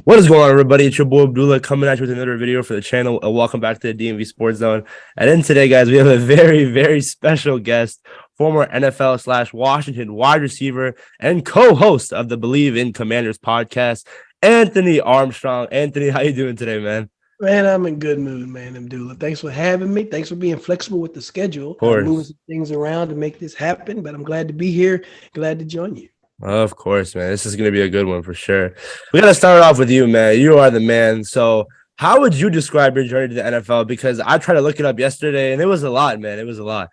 What is going on, everybody? It's your boy Abdullah coming at you with another video for the channel. Welcome back to the DMV Sports Zone. And then today, guys, we have a very, very special guest, former NFL / Washington wide receiver and co-host of the Believe in Commanders podcast, Anthony Armstrong. Anthony, how you doing today, man? Man, I'm in good mood, man. Abdullah. Thanks for having me. Thanks for being flexible with the schedule. Of Moving course. some things around to make this happen. But I'm glad to be here. Glad to join you. Of course, man. This is going to be a good one for sure. We got to start off with you, man. You are the man. So, how would you describe your journey to the NFL? Because I tried to look it up yesterday, and it was a lot, man. It was a lot.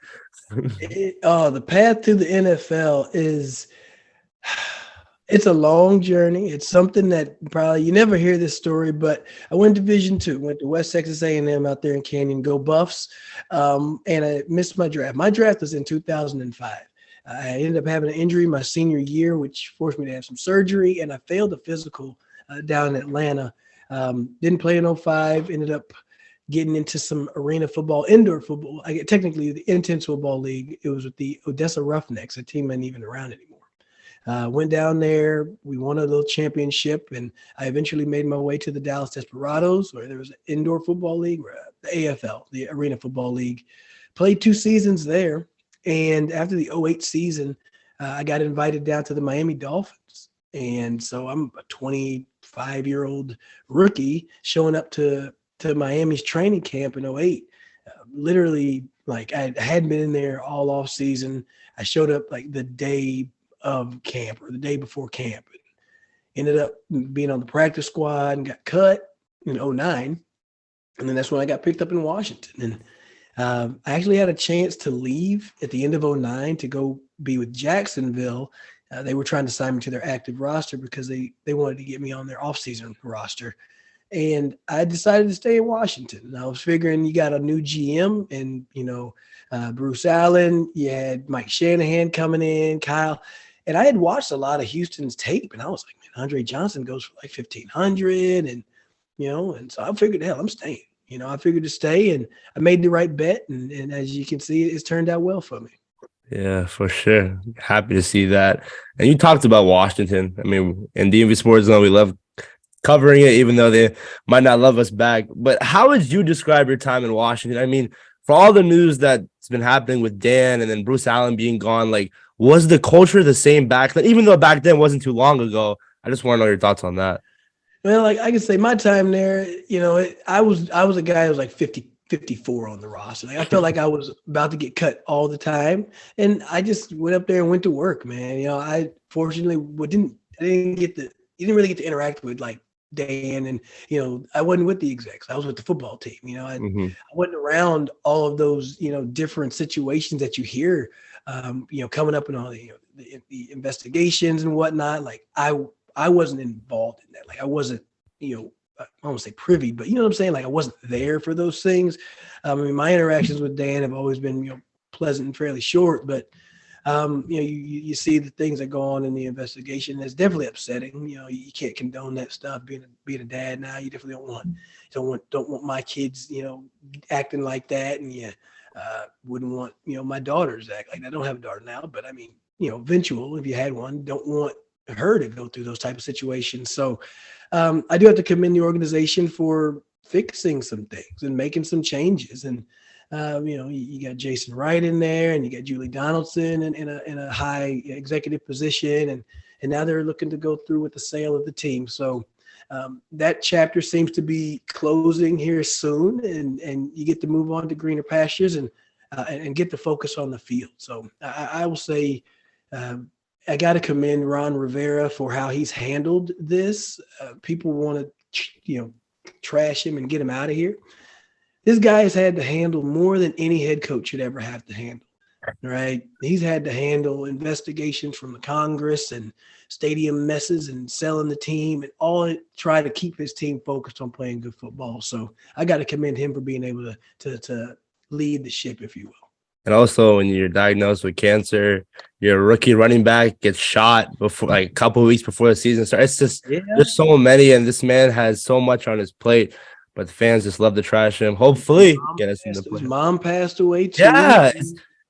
The path to the NFL is it's a long journey. It's something that probably you never hear this story, but I went Division II, went to West Texas A&M out there in Canyon, go Buffs, and I missed my draft. My draft was in 2005. I ended up having an injury my senior year, which forced me to have some surgery, and I failed the physical down in Atlanta. Didn't play in 05, ended up getting into some arena football, indoor football. Technically, the Intense Football League. It was with the Odessa Roughnecks, a team ain't even around anymore. Went down there. We won a little championship, and I eventually made my way to the Dallas Desperados, where there was an indoor football league, the AFL, the Arena Football League. Played 2 seasons there. And after the 08 season, I got invited down to the Miami Dolphins. And so I'm a 25-year-old rookie showing up to Miami's training camp in 08. Literally, like I hadn't been in there all off season. I showed up like the day of camp or the day before camp. And ended up being on the practice squad and got cut in 09. And then that's when I got picked up in Washington. And I actually had a chance to leave at the end of 09 to go be with Jacksonville. They were trying to sign me to their active roster because they wanted to get me on their offseason roster. And I decided to stay in Washington. And I was figuring you got a new GM and, Bruce Allen, you had Mike Shanahan coming in, Kyle. And I had watched a lot of Houston's tape, and I was like, man, Andre Johnson goes for like 1,500. And, and so I figured, hell, I'm staying. I figured to stay, and I made the right bet. And as you can see, it's turned out well for me. Yeah, for sure. Happy to see that. And you talked about Washington. I mean, in DMV Sports Zone, we love covering it, even though they might not love us back. But how would you describe your time in Washington? I mean, for all the news that's been happening with Dan and then Bruce Allen being gone, like, was the culture the same back then? Even though back then wasn't too long ago, I just want to know your thoughts on that. Well, like I can say my time there, I was a guy who was like 54 on the roster. Like I felt like I was about to get cut all the time. And I just went up there and went to work, man. I fortunately didn't really get to interact with like Dan and, I wasn't with the execs. I was with the football team. I wasn't around all of those, different situations that you hear, coming up in all the investigations and whatnot. Like I wasn't involved in that. Like I wasn't, I don't want to say privy, but you know what I'm saying? Like I wasn't there for those things. I mean, my interactions with Dan have always been, pleasant and fairly short, but you see the things that go on in the investigation. It's definitely upsetting. You can't condone that stuff. Being a dad now, you definitely don't want my kids, acting like that, and you wouldn't want my daughters to act like that. I don't have a daughter now, but I mean, eventual if you had one, don't want her to go through those type of situations. So I do have to commend the organization for fixing some things and making some changes. And you got Jason Wright in there, and you got Julie Donaldson in a high executive position, and now they're looking to go through with the sale of the team. So that chapter seems to be closing here soon, and you get to move on to greener pastures and get the focus on the field. So I will say. I got to commend Ron Rivera for how he's handled this. People want to, trash him and get him out of here. This guy has had to handle more than any head coach should ever have to handle, right? He's had to handle investigations from the Congress and stadium messes and selling the team and all try to keep his team focused on playing good football. So I got to commend him for being able to lead the ship, if you will. And also, when you're diagnosed with cancer, your rookie running back gets shot before, like a couple of weeks before the season starts. It's just there's so many, and this man has so much on his plate. But the fans just love to trash him. Hopefully, get us in the play. His mom passed away too. Yeah,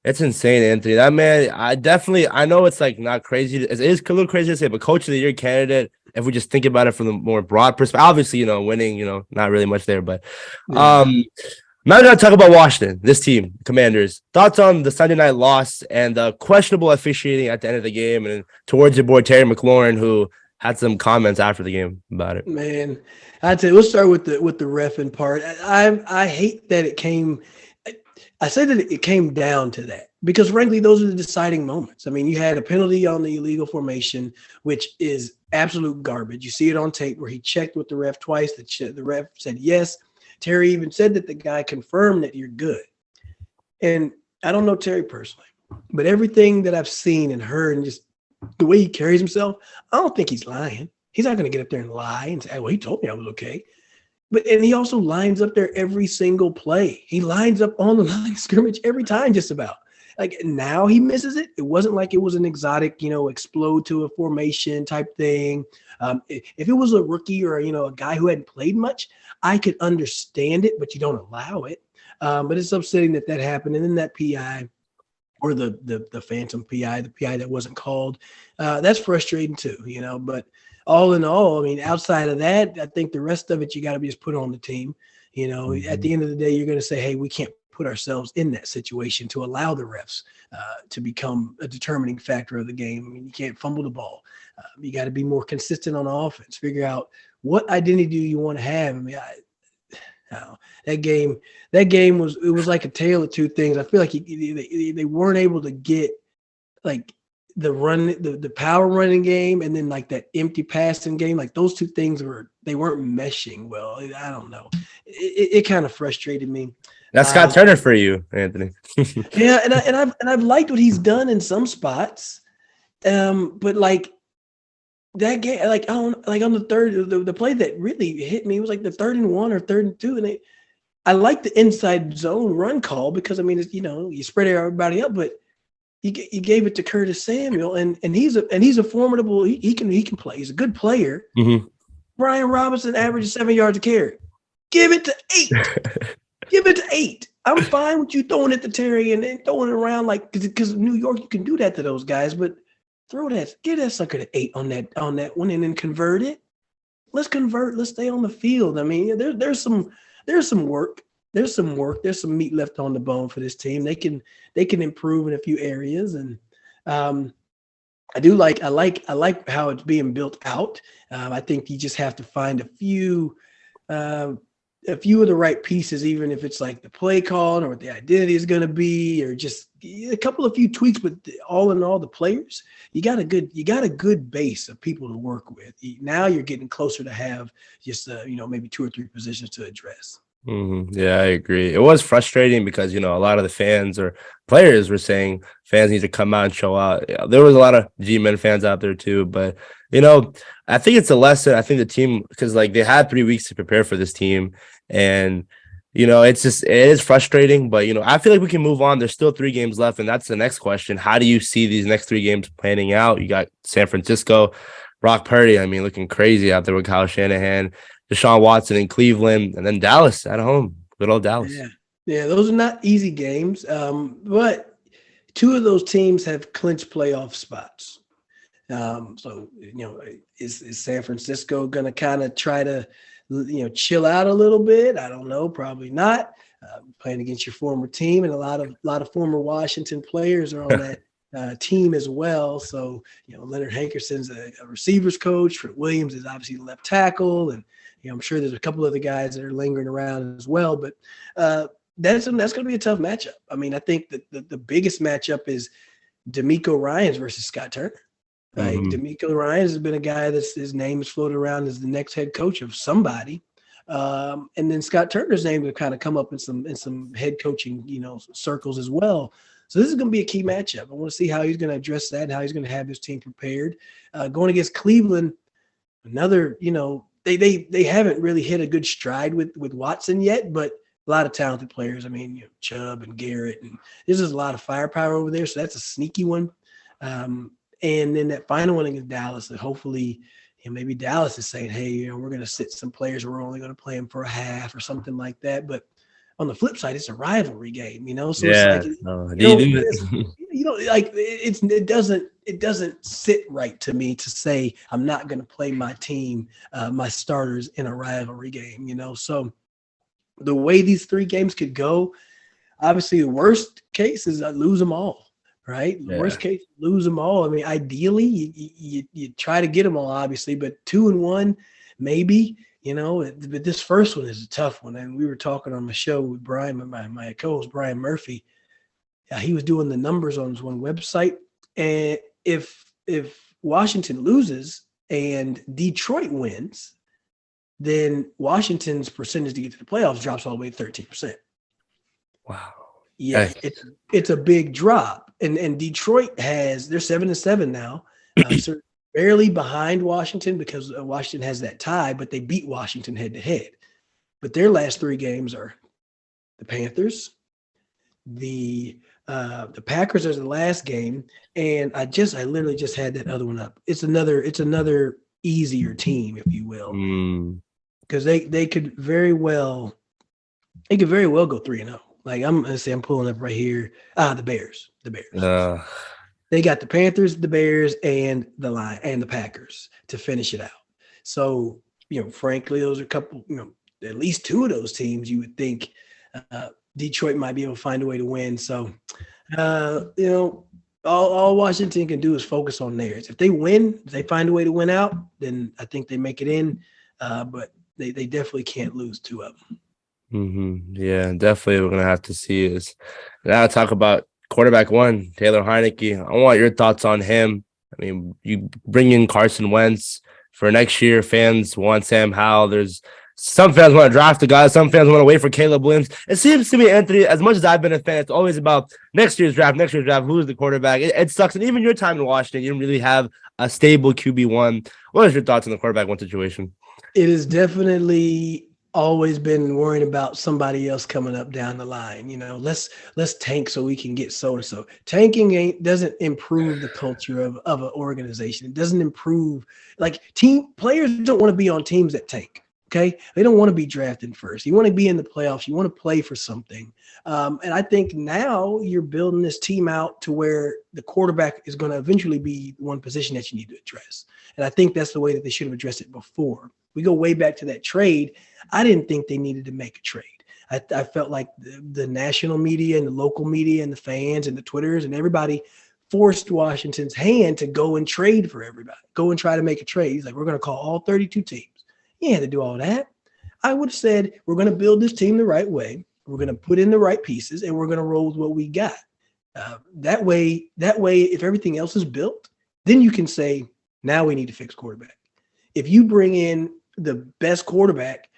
it's insane, Anthony. That man, I know it's like not crazy. It is a little crazy to say, but coach of the year candidate. if we just think about it from the more broad perspective, obviously, winning, not really much there, but Yeah. now we're gonna talk about Washington, this team, Commanders. Thoughts on the Sunday night loss and questionable officiating at the end of the game, and towards your boy Terry McLaurin, who had some comments after the game about it. Man, I tell you, we'll start with the reffing part. I hate that it came. I say that it came down to that because, frankly, those are the deciding moments. I mean, you had a penalty on the illegal formation, which is absolute garbage. You see it on tape where he checked with the ref twice. The ref said yes. Terry even said that the guy confirmed that you're good. And I don't know Terry personally, but everything that I've seen and heard and just the way he carries himself, I don't think he's lying. He's not going to get up there and lie and say, well, he told me I was okay. And he also lines up there every single play. He lines up on the line of scrimmage every time, just about. Like now he misses it. It wasn't like it was an exotic, explode to a formation type thing. If it was a rookie or, a guy who hadn't played much, I could understand it, but you don't allow it. But it's upsetting that happened. And then that PI or the phantom PI, the PI that wasn't called, that's frustrating too, but all in all, I mean, outside of that, I think the rest of it, you got to be just put on the team. At the end of the day, you're going to say, hey, we can't put ourselves in that situation to allow the refs to become a determining factor of the game. I mean, you can't fumble the ball. You got to be more consistent on offense, figure out what identity do you want to have. I mean, that game was like a tale of two things. I feel like they weren't able to get like the power running game and then like that empty passing game, like those two things weren't meshing well. I don't know. It kind of frustrated me. That's Scott Turner for you, Anthony. Yeah, and I've liked what he's done in some spots, but like that game, like on the third, the play that really hit me was like the 3rd and 1 or 3rd and 2, and I like the inside zone run call because I mean, it's, you spread everybody up, but you gave it to Curtis Samuel, and he's a formidable. He can play. He's a good player. Mm-hmm. Brian Robinson averages 7 yards a carry. Give it to 8. Give it to 8. I'm fine with you throwing it to Terry and throwing it around because New York you can do that to those guys, but give that sucker to 8 on that one and then convert it. Let's convert. Let's stay on the field. I mean, there's some work. There's some meat left on the bone for this team. They can improve in a few areas, and I like how it's being built out. I think you just have to find a few of the right pieces, even if it's like the play call or what the identity is going to be, or just a few tweaks. But all in all, the players, you got a good base of people to work with. Now you're getting closer to have just maybe 2 or 3 positions to address. Mm-hmm. Yeah, I agree. It was frustrating because, a lot of the fans or players were saying fans need to come out and show out. Yeah, there was a lot of G-Men fans out there too, but, I think it's a lesson. I think the team, because like they had 3 weeks to prepare for this team, and, it is frustrating, but, I feel like we can move on. There's still 3 games left, and that's the next question. How do you see these next 3 games planning out? You got San Francisco, Brock Purdy, I mean, looking crazy out there with Kyle Shanahan, Deshaun Watson in Cleveland, and then Dallas at home. Good old Dallas. Yeah, those are not easy games, but 2 of those teams have clinched playoff spots. So, is San Francisco going to kind of try to, chill out a little bit? I don't know. Probably not. Playing against your former team, and a lot of former Washington players are on that team as well. So, Leonard Hankerson's a receivers coach. Fred Williams is obviously the left tackle, and I'm sure there's a couple other guys that are lingering around as well. But that's going to be a tough matchup. I mean, I think that the biggest matchup is D'Amico Ryans versus Scott Turner. Like D'Amico Ryans has been a guy his name is floated around as the next head coach of somebody. And then Scott Turner's name will kind of come up in some head coaching, circles as well. So this is going to be a key matchup. I want to see how he's going to address that and how he's going to have his team prepared. Going against Cleveland, another, they haven't really hit a good stride with Watson yet, but a lot of talented players. I mean, Chubb and Garrett, and there's just a lot of firepower over there. So that's a sneaky one. And then that final one against Dallas, that hopefully, maybe Dallas is saying, hey, we're going to sit some players. We're only going to play them for a half or something like that. But on the flip side, it's a rivalry game, So yeah, it's like, it doesn't sit right to me to say I'm not going to play my team, my starters in a rivalry game, you know. So the way these 3 games could go, obviously the worst case is I lose them all, right? The Yeah. worst case, lose them all. I mean, ideally you try to get them all, obviously, but 2-1, maybe, you know. But this first one is a tough one. And we were talking on my show with Brian, my co-host Brian Murphy. He was doing the numbers on his one website, and if Washington loses and Detroit wins, then Washington's percentage to get to the playoffs drops all the way to 13%. Wow. Yeah, Hey. it's a big drop, and Detroit they're 7-7 now, so barely behind Washington because Washington has that tie, but they beat Washington head to head. But their last 3 games are the Panthers, the Packers are the last game, and I literally just had that other one up. It's another easier team, if you will, because they could very well go 3-0. Like I'm pulling up right here. The Bears. They got the Panthers, the Bears, and the Lions and the Packers to finish it out. So, you know, frankly, those are a couple, you know, at least 2 of those teams you would think Detroit might be able to find a way to win. So, you know, all Washington can do is focus on theirs. If they win, if they find a way to win out, then I think they make it in. But they definitely can't lose 2 of them. Yeah, definitely. We're gonna have to see is now talk about quarterback 1, Taylor Heineke. I want your thoughts on him. I mean, you bring in Carson Wentz for next year. Fans want Sam Howell. There's some fans want to draft the guy. Some fans want to wait for Caleb Williams. It seems to me, Anthony, as much as I've been a fan, it's always about next year's draft. Who's the quarterback? It sucks. And even your time in Washington, you didn't really have a stable QB1. What is your thoughts on the quarterback 1 situation? It is definitely always been worrying about somebody else coming up down the line. You know, let's tank so we can get so and so. Tanking doesn't improve the culture of an organization. It doesn't improve, like, team players don't want to be on teams that tank. Okay, they don't want to be drafted first. You want to be in the playoffs. You want to play for something. And I think now you're building this team out to where the quarterback is going to eventually be one position that you need to address. And I think that's the way that they should have addressed it before. We go way back to that trade. I didn't think they needed to make a trade. I felt like the national media and the local media and the fans and the Twitters and everybody forced Washington's hand to go and trade for everybody. Go and try to make a trade. He's like, we're going to call all 32 teams. You had to do all that. I would have said, we're going to build this team the right way. We're going to put in the right pieces, and we're going to roll with what we got. That way, if everything else is built, then you can say, now we need to fix quarterback. If you bring in the best quarterback,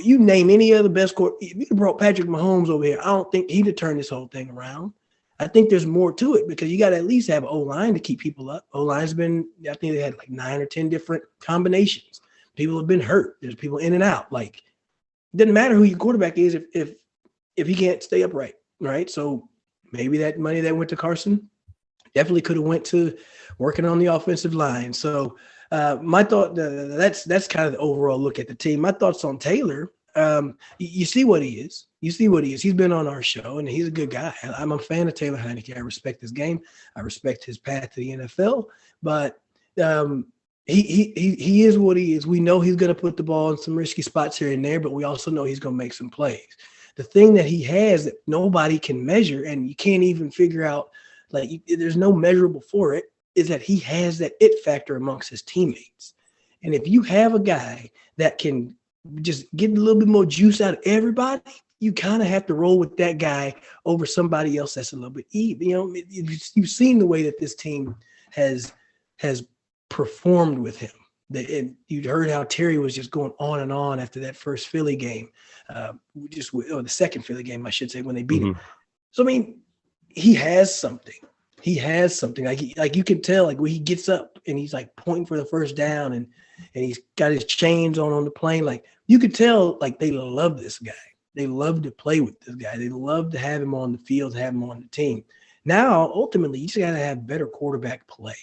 you name any other best quarterback. If you brought Patrick Mahomes over here, I don't think he'd have turned this whole thing around. I think there's more to it because you got to at least have an O-line to keep people up. O-line's been, I think they had like 9 or 10 different combinations. People have been hurt. There's people in and out. Like, it doesn't matter who your quarterback is if he can't stay upright, right? So maybe that money that went to Carson definitely could have went to working on the offensive line. So my thought, that's kind of the overall look at the team. My thoughts on Taylor, you see what he is. You see what he is. He's been on our show, and he's a good guy. I'm a fan of Taylor Heineke. I respect his game. I respect his path to the NFL. But he is what he is. We know he's going to put the ball in some risky spots here and there, but we also know he's going to make some plays. The thing that he has that nobody can measure, and you can't even figure out, like, there's no measurable for it, is that he has that it factor amongst his teammates. And if you have a guy that can just get a little bit more juice out of everybody, you kind of have to roll with that guy over somebody else that's a little bit even. You know, you've seen the way that this team has performed with him. And you'd heard how Terry was just going on and on after that first Philly game, or the second Philly game, I should say, when they beat him. So, I mean, he has something. He has something. Like you can tell, like when he gets up and he's like pointing for the first down and he's got his chains on the plane. Like you could tell, like they love this guy. They love to play with this guy. They love to have him on the field, have him on the team. Now, ultimately, you just got to have better quarterback play.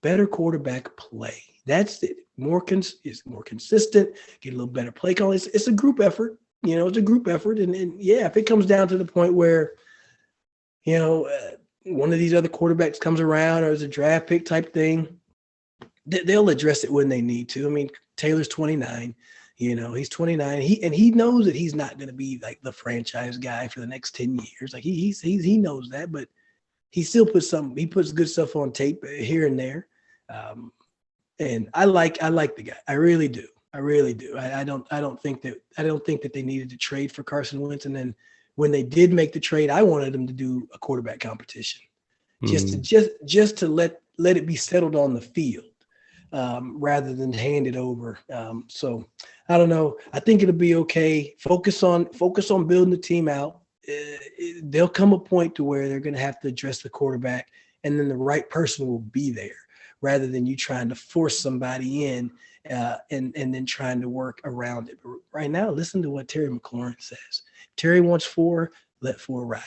Better quarterback play. That's it. It's more consistent. Get a little better play call. It's a group effort. You know, it's a group effort. And yeah, if it comes down to the point where, you know, one of these other quarterbacks comes around or as a draft pick type thing, they'll address it when they need to. I mean, Taylor's 29. He's 29. He knows that he's not going to be like the franchise guy for the next 10 years. Like he knows that, but he still puts good stuff on tape here and there. And I like the guy. I really do. I really do. I don't think that they needed to trade for Carson Wentz. And then when they did make the trade, I wanted them to do a quarterback competition, just to let it be settled on the field, rather than hand it over. So I don't know. I think it'll be okay. Focus on building the team out. There'll come a point to where they're going to have to address the quarterback, and then the right person will be there, rather than you trying to force somebody in and then trying to work around it. But right now, listen to what Terry McLaurin says. Terry wants 4, let 4 ride.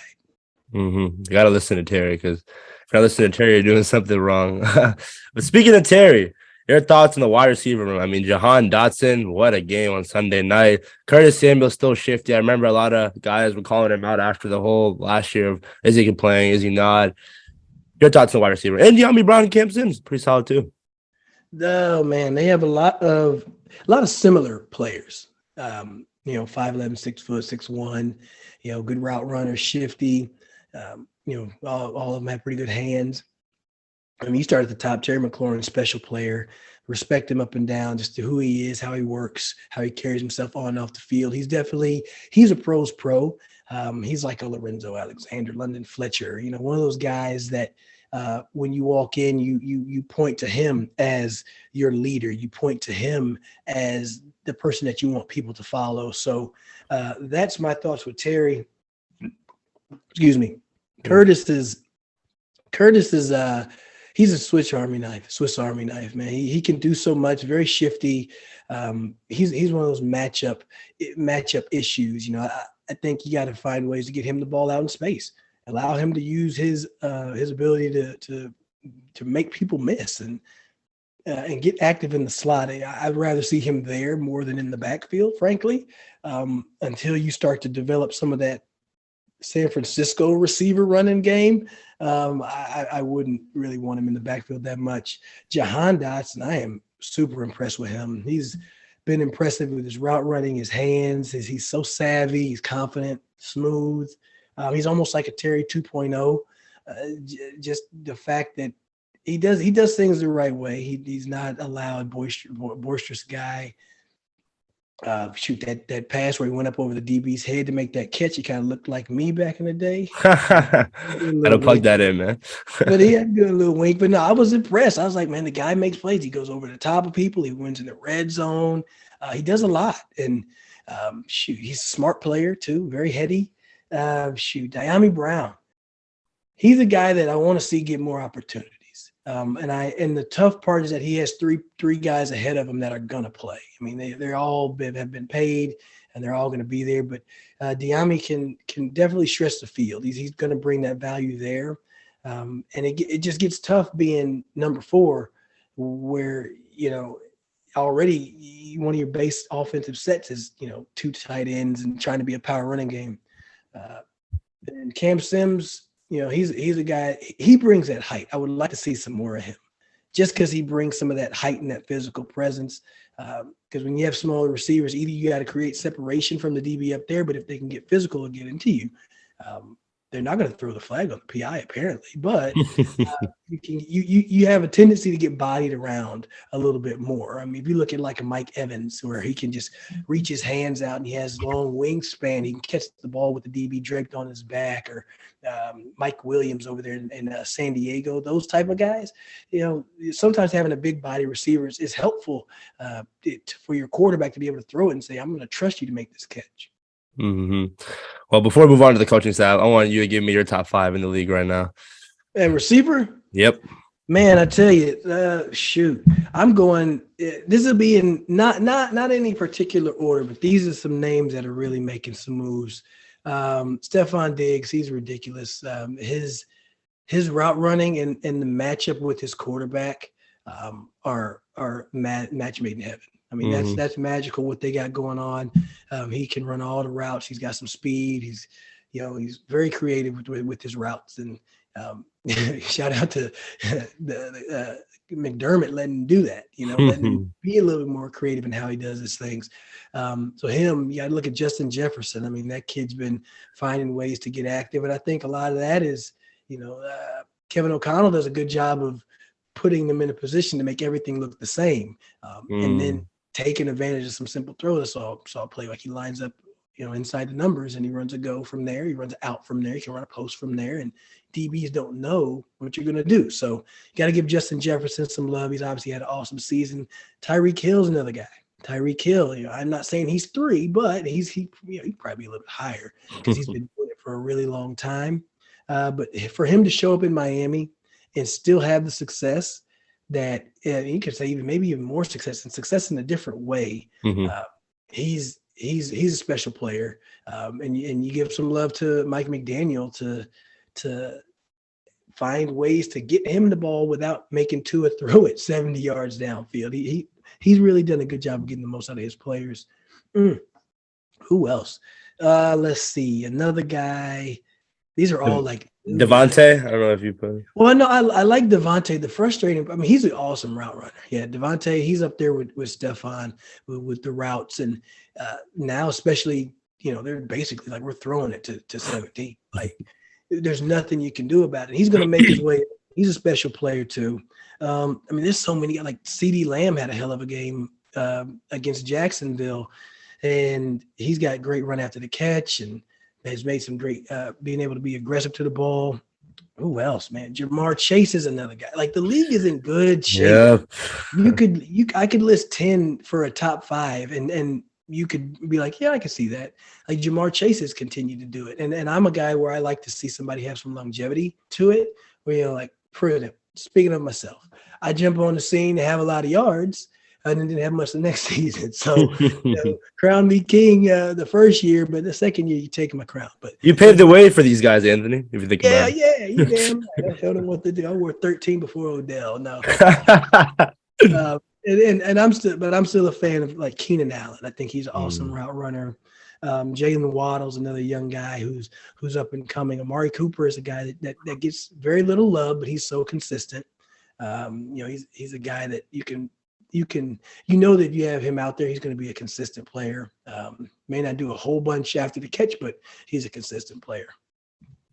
You got to listen to Terry, because if you're not listening to Terry, you're doing something wrong. But speaking of Terry, your thoughts on the wide receiver room? I mean, Jahan Dotson, what a game on Sunday night. Curtis Samuel's still shifty. I remember a lot of guys were calling him out after the whole last year of, is he playing, is he not? Your thoughts on the wide receiver? And De'Ami Brown and Cam Sims, pretty solid too. Oh man, they have a lot of similar players. 5'11", 6 foot, 6'1", good route runner, shifty. All of them have pretty good hands. I mean, you start at the top. Terry McLaurin, special player. Respect him up and down, just to who he is, how he works, how he carries himself on and off the field. He's a pro's pro. He's like a Lorenzo Alexander, London Fletcher. One of those guys that when you walk in, you point to him as your leader. You point to him as the person that you want people to follow. So that's my thoughts with Terry. Excuse me. Curtis is he's a Swiss Army knife, man. He can do so much, very shifty. He's one of those matchup issues. I think you got to find ways to get him the ball out in space, allow him to use his ability to make people miss and get active in the slot. I'd rather see him there more than in the backfield, frankly, until you start to develop some of that San Francisco receiver running game. I wouldn't really want him in the backfield that much. Jahan Dotson, I am super impressed with him. He's been impressive with his route running, his hands. He's so savvy. He's confident, smooth. He's almost like a Terry 2.0. Just the fact that he does things the right way. He's not a loud, boisterous guy. That pass where he went up over the DB's head to make that catch, he kind of looked like me back in the day. Gotta plug that in, man. But he had to do a little wink. But no, I was impressed. I was like, man, the guy makes plays. He goes over the top of people. He wins in the red zone. He does a lot. And he's a smart player too, very heady. De'Ami Brown. He's a guy that I want to see get more opportunities. And the tough part is that he has three guys ahead of him that are gonna play. I mean, they're all have been paid and they're all gonna be there. But De'Ami can definitely stretch the field. He's gonna bring that value there. And it just gets tough being number 4, where already one of your base offensive sets is 2 tight ends and trying to be a power running game. And Cam Sims. He's a guy, he brings that height. I would like to see some more of him just because he brings some of that height and that physical presence. Because when you have smaller receivers, either you got to create separation from the DB up there, but if they can get physical and get into you, they're not going to throw the flag on the PI apparently, but you have a tendency to get bodied around a little bit more. I mean, if you look at like a Mike Evans, where he can just reach his hands out and he has long wingspan, he can catch the ball with the DB draped on his back, or Mike Williams over there in San Diego, those type of guys. Sometimes having a big body receiver is helpful for your quarterback to be able to throw it and say, I'm going to trust you to make this catch. Mm-hmm. Well, before we move on to the coaching staff, I want you to give me your top 5 in the league right now. And receiver? Yep. Man, I tell you, shoot, I'm going. This will be in not any particular order, but these are some names that are really making some moves. Stephon Diggs, he's ridiculous. His route running and the matchup with his quarterback are match made in heaven. I mean, that's magical what they got going on. He can run all the routes. He's got some speed. He's very creative with his routes, and Shout out to the McDermott letting him do that, letting him be a little bit more creative in how he does his things. So him, you got to look at Justin Jefferson. I mean, that kid's been finding ways to get active. And I think a lot of that is, Kevin O'Connell does a good job of putting them in a position to make everything look the same. And then taking advantage of some simple throws. Saw a play like he lines up, inside the numbers and he runs a go from there. He runs out from there. He can run a post from there. And DBs don't know what you're going to do. So you got to give Justin Jefferson some love. He's obviously had an awesome season. Tyreek Hill's another guy. Tyreek Hill, I'm not saying he's 3, but he'd probably be a little bit higher because he's been doing it for a really long time. But for him to show up in Miami and still have the success that you could say maybe even more success in a different way. He's a special player. And you give some love to Mike McDaniel to find ways to get him the ball without making Tua throw it 70 yards downfield. He's really done a good job of getting the most out of his players. Who else? Let's see. Another guy. These are all like Devontae. I don't know if you put. Well, no, I like Devontae. The frustrating. I mean, he's an awesome route runner. Yeah, Devontae. He's up there with Stephon with the routes, and now especially, they're basically like we're throwing it to 17. Like there's nothing you can do about it. He's going to make his way. He's a special player too. I mean, there's so many. Like CeeDee Lamb had a hell of a game against Jacksonville, and he's got great run after the catch and has made some great being able to be aggressive to the ball. Who else, man? Jamar Chase is another guy. Like the league is in good shape. Yeah. I could list 10 for a top 5 and you could be like, yeah, I can see that. Like Jamar Chase has continued to do it. And I'm a guy where I like to see somebody have some longevity to it. Where like, speaking of myself, I jump on the scene to have a lot of yards. And didn't have much the next season. So, crown me king the first year, but the second year you take my crown. But you paved the way for these guys, Anthony. If you think about it. Yeah, you damn right. I showed them what to do. I wore 13 before Odell. No, and I'm still a fan of like Keenan Allen. I think he's an awesome route runner. Jalen Waddle's another young guy who's up and coming. Amari Cooper is a guy that gets very little love, but he's so consistent. He's a guy that that if you have him out there, he's going to be a consistent player. May not do a whole bunch after the catch, but he's a consistent player.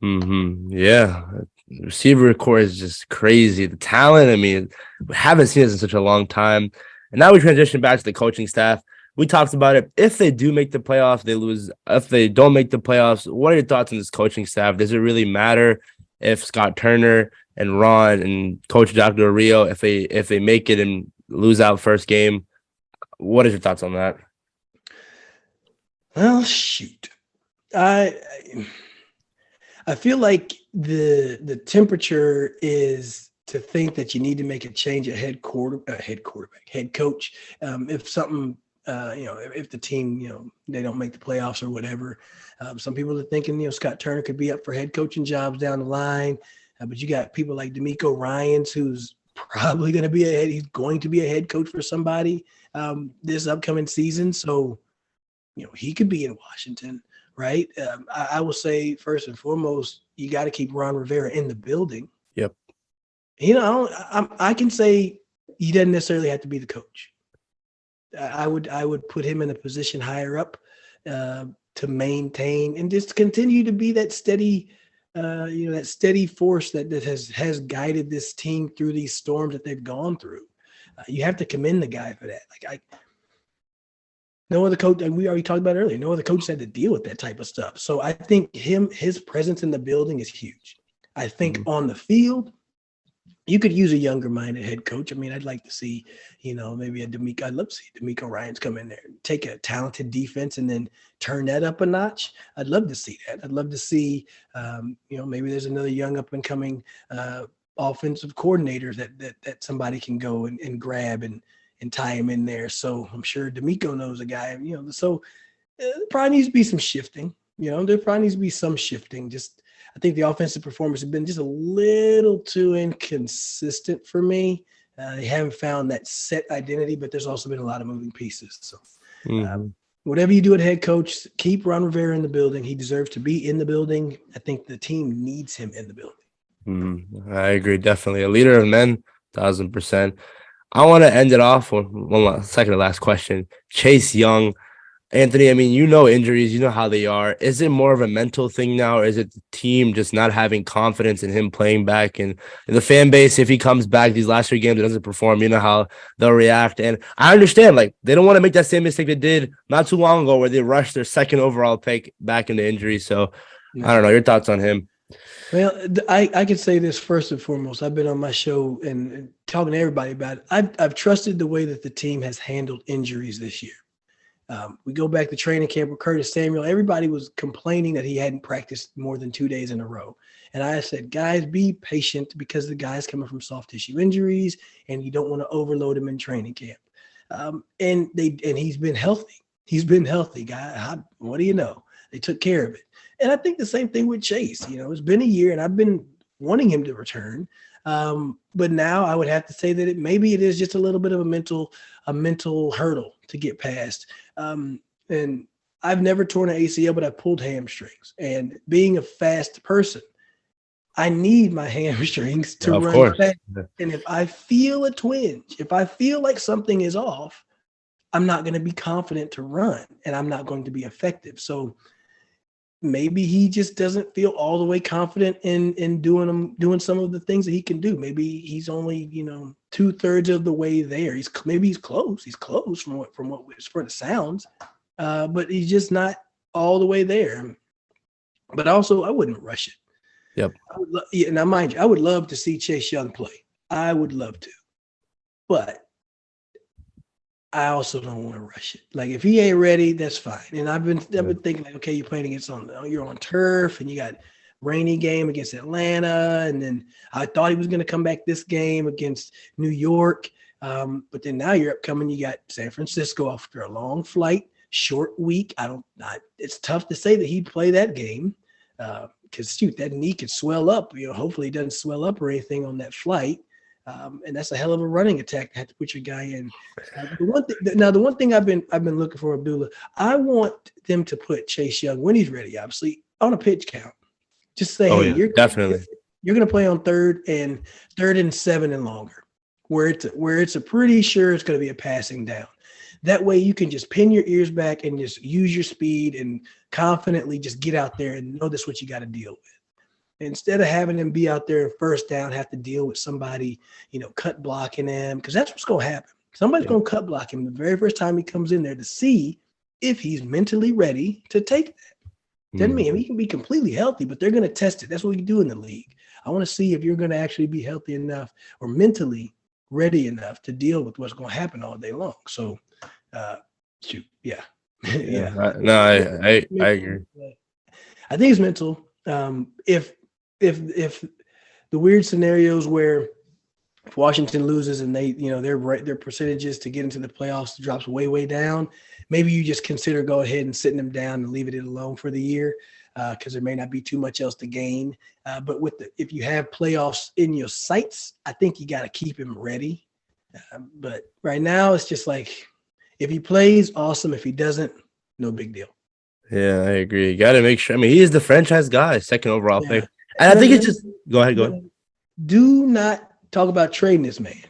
Yeah. The receiver core is just crazy. The talent, I mean, we haven't seen this in such a long time. And now we transition back to the coaching staff. We talked about it. If they do make the playoffs, they lose. If they don't make the playoffs, what are your thoughts on this coaching staff? Does it really matter if Scott Turner and Ron and Coach Dr. Rio, if they make it and lose out first game? What is your thoughts on that? Well, shoot. I feel like the temperature is to think that you need to make a change at head coach. If something, if the team, they don't make the playoffs or whatever. Some people are thinking, Scott Turner could be up for head coaching jobs down the line. But you got people like D'Amico Ryans, who's probably going to be he's going to be a head coach for somebody this upcoming season. So, he could be in Washington, right? I will say first and foremost, you got to keep Ron Rivera in the building. Yep. I can say he doesn't necessarily have to be the coach. I would put him in a position higher up to maintain and just continue to be that steady that steady force that has guided this team through these storms that they've gone through. You have to commend the guy for that. No other coach, and we already talked about it earlier, no other coach had to deal with that type of stuff. So I think his presence in the building is huge. I think on the field, you could use a younger-minded head coach. I mean, I'd like to see, maybe I'd love to see D'Amico Ryans come in there, take a talented defense and then turn that up a notch. I'd love to see that. I'd love to see, maybe there's another young up-and-coming offensive coordinator that somebody can go and grab and tie him in there. So I'm sure D'Amico knows a guy, so there probably needs to be some shifting. There probably needs to be some shifting. I think the offensive performance has been just a little too inconsistent for me. They haven't found that set identity, but there's also been a lot of moving pieces. So whatever you do at head coach, keep Ron Rivera in the building. He deserves to be in the building. I think the team needs him in the building. I agree. Definitely a leader of men, 1000%. I want to end it off with second to last question. Chase Young. Anthony, I mean, you know injuries, you know how they are. Is it more of a mental thing now, or is it the team just not having confidence in him playing back? And the fan base, if he comes back these last 3 games and doesn't perform, you know how they'll react. And I understand, like, they don't want to make that same mistake they did not too long ago where they rushed their second overall pick back into injury. So I don't No. know. Your thoughts on him? Well, I can say this first and foremost. I've been on my show and talking to everybody about it. I've trusted the way that the team has handled injuries this year. We go back to training camp with Curtis Samuel. Everybody was complaining that he hadn't practiced more than 2 days in a row. And I said, guys, be patient because the guy's coming from soft tissue injuries and you don't want to overload him in training camp. And he's been healthy. He's been healthy, guy. What do you know? They took care of it. And I think the same thing with Chase. You know, it's been a year and I've been wanting him to return. But now I would have to say that maybe it is just a little bit of a mental hurdle to get past. And I've never torn an ACL, but I pulled hamstrings. And being a fast person, I need my hamstrings to Of run course. fast. And if I feel a twinge, if I feel like something is off, I'm not going to be confident to run and I'm not going to be effective. So maybe he just doesn't feel all the way confident in doing some of the things that he can do. Maybe he's only 2/3 of the way there. Maybe he's close. He's close from what it sounds, but he's just not all the way there. But also, I wouldn't rush it. Yep. Now, mind you, I would love to see Chase Young play. I would love to, but I also don't want to rush it. Like if he ain't ready, that's fine. And I've been thinking like, okay, you're playing against you're on turf, and you got rainy game against Atlanta, and then I thought he was going to come back this game against New York, but then now you're upcoming. You got San Francisco after a long flight, short week. It's tough to say that he'd play that game because that knee could swell up. Hopefully it doesn't swell up or anything on that flight. And that's a hell of a running attack to have to put your guy in. The one thing I've been looking for, Abdullah, I want them to put Chase Young when he's ready, obviously, on a pitch count. Just say, hey, yeah, definitely. You're going to play on third and 7 and longer, where it's a pretty sure it's going to be a passing down. That way you can just pin your ears back and just use your speed and confidently just get out there and know that's what you got to deal with. Instead of having him be out there first down, have to deal with somebody, cut blocking him, because that's what's going to happen. Somebody's going to cut block him the very first time he comes in there to see if he's mentally ready to take that. Doesn't mean he can be completely healthy, but they're going to test it. That's what you do in the league. I want to see if you're going to actually be healthy enough or mentally ready enough to deal with what's going to happen all day long. So, yeah. Yeah. No, I agree. I think it's mental. If the weird scenarios where if Washington loses and they, their percentages to get into the playoffs drops way down, maybe you just consider go ahead and sitting them down and leaving it alone for the year because there may not be too much else to gain. But if you have playoffs in your sights, I think you got to keep him ready. But right now it's just like if he plays, awesome. If he doesn't, no big deal. Yeah, I agree. You got to make sure. I mean, he is the franchise guy, second overall pick. And I think it's just go ahead. Do not talk about trading this man.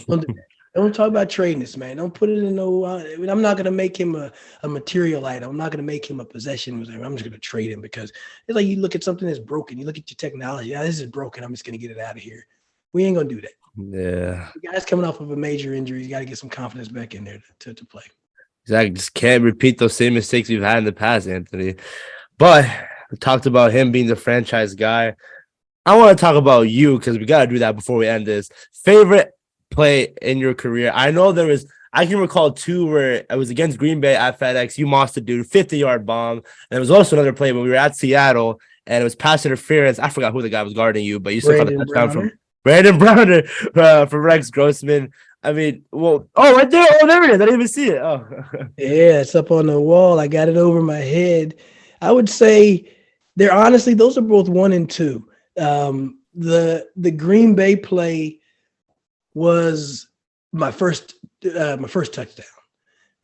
Don't talk about trading this man. Don't put it in no. I'm not going to make him a material item. I'm not going to make him a possession. I'm just going to trade him because it's like you look at something that's broken. You look at your technology. This is broken. I'm just going to get it out of here. We ain't going to do that. Yeah. The guy's coming off of a major injury. You got to get some confidence back in there to play. Exactly. Just can't repeat those same mistakes we've had in the past, Anthony. But we talked about him being the franchise guy. I want to talk about you because we got to do that before we end this. Favorite play in your career? I know I can recall 2 where it was against Green Bay at FedEx. You mossed a dude, 50-yard bomb. And there was also another play when we were at Seattle and it was pass interference. I forgot who the guy was guarding you, but you still got a touchdown from Brandon Browner for Rex Grossman. I mean, right there. Oh, there it is. I didn't even see it. Oh, yeah, it's up on the wall. I got it over my head. I would say those are both 1 and 2. The Green Bay play was my first touchdown,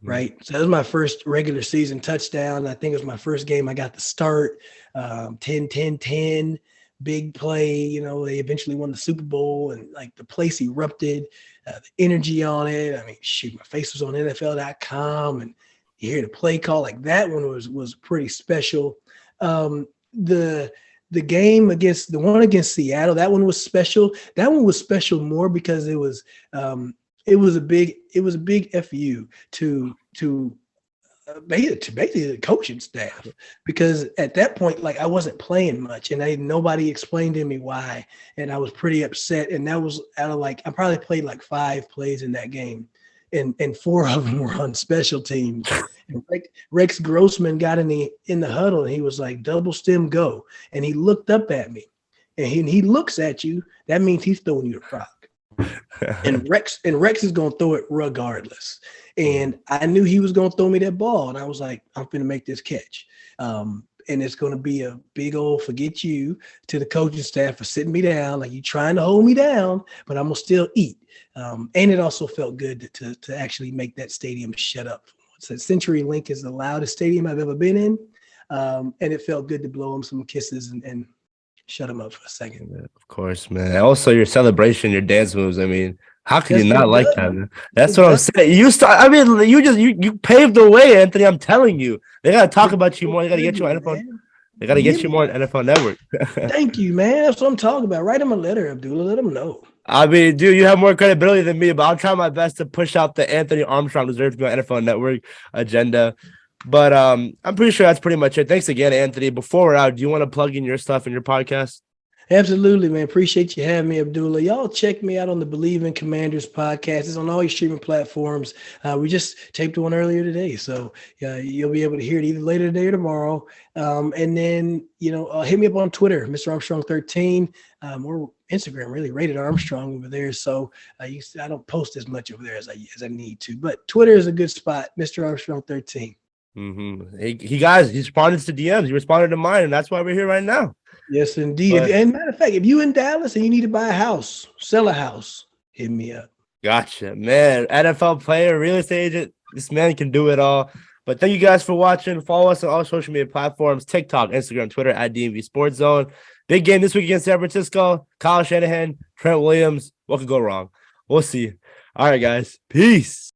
right? So that was my first regular season touchdown. I think it was my first game I got to start 10-10-10. big play. You know, they eventually won the Super Bowl, and like the place erupted. The energy on it. I mean, shoot, my face was on NFL.com, and you hear the play call. Like that one was pretty special. The game against the one against Seattle, that one was special. That one was special more because it was a big FU to basically the coaching staff, because at that point, like I wasn't playing much and nobody explained to me why, and I was pretty upset. And that was out of like, I probably played like 5 plays in that game, and 4 of them were on special teams. And Rex Grossman got in the huddle, and he was like, double stem go, and he looked up at me, and he looks at you, that means he's throwing you the rock. and Rex is gonna throw it regardless. And I knew he was gonna throw me that ball, and I was like, I'm gonna make this catch. And it's gonna be a big old forget you to the coaching staff for sitting me down, like you trying to hold me down, but I'm gonna still eat. And it also felt good to actually make that stadium shut up. So CenturyLink is the loudest stadium I've ever been in, and it felt good to blow them some kisses and shut them up for a second. Yeah, of course, man. Also, your celebration, your dance moves. I mean, how can you not like that, man? That's what I'm saying. You paved the way, Anthony. I'm telling you, they gotta talk about you more. They gotta get you on NFL. They gotta get you more on NFL Network. Thank you, man. That's what I'm talking about. Write them a letter, Abdullah. Let them know. I mean, dude, you have more credibility than me, but I'll try my best to push out the Anthony Armstrong deserves to be on NFL Network agenda. But I'm pretty sure that's pretty much it. Thanks again, Anthony. Before we're out, do you want to plug in your stuff in your podcast? Absolutely, man. Appreciate you having me, Abdullah. Y'all check me out on the Believe in Commanders podcast. It's on all your streaming platforms. We just taped one earlier today, so you'll be able to hear it either later today or tomorrow. And then, hit me up on Twitter, Mr. Armstrong 13, or Instagram, really, Rated Armstrong over there. So I don't post as much over there as I need to, but Twitter is a good spot, Mr. Armstrong 13. Mm-hmm. He responded to DMs. He responded to mine, and that's why we're here right now. Yes, indeed. And matter of fact, if you in Dallas and you need to buy a house, sell a house, hit me up. Gotcha, man. NFL player, real estate agent. This man can do it all. But thank you guys for watching. Follow us on all social media platforms: TikTok, Instagram, Twitter at DMVSportsZone. Big game this week against San Francisco. Kyle Shanahan, Trent Williams. What could go wrong? We'll see. All right, guys. Peace.